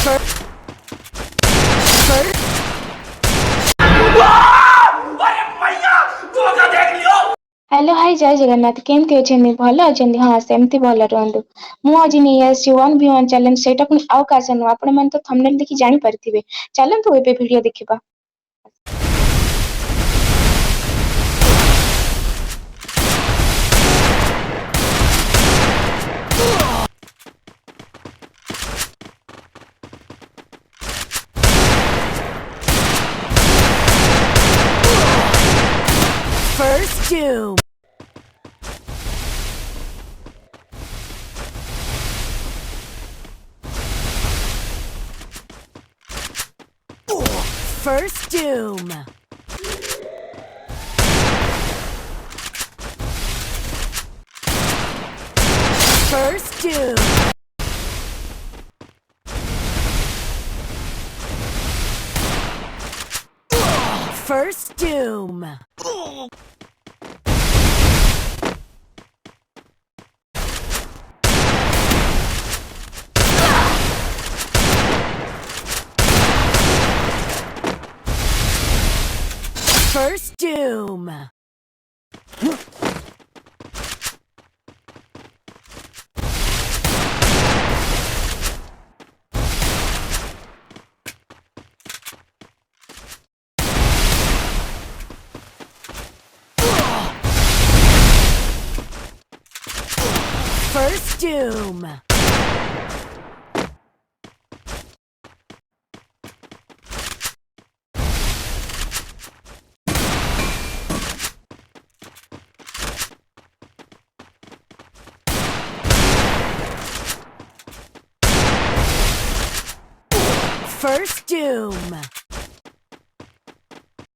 Hello hi जय जगन्नाथ केमती अछंती भलो अछंती हाँ सेमती भलो रहंतु मु आज नहीं आसी 1v1 चैलेंज सेटा पुनी आउ कासे नु आपण मन तो थंबनेल देखि जानि परथिबे चलंतु एबे वीडियो देखिबा। First doom. First doom. First doom. First doom. First doom. First doom. First doom.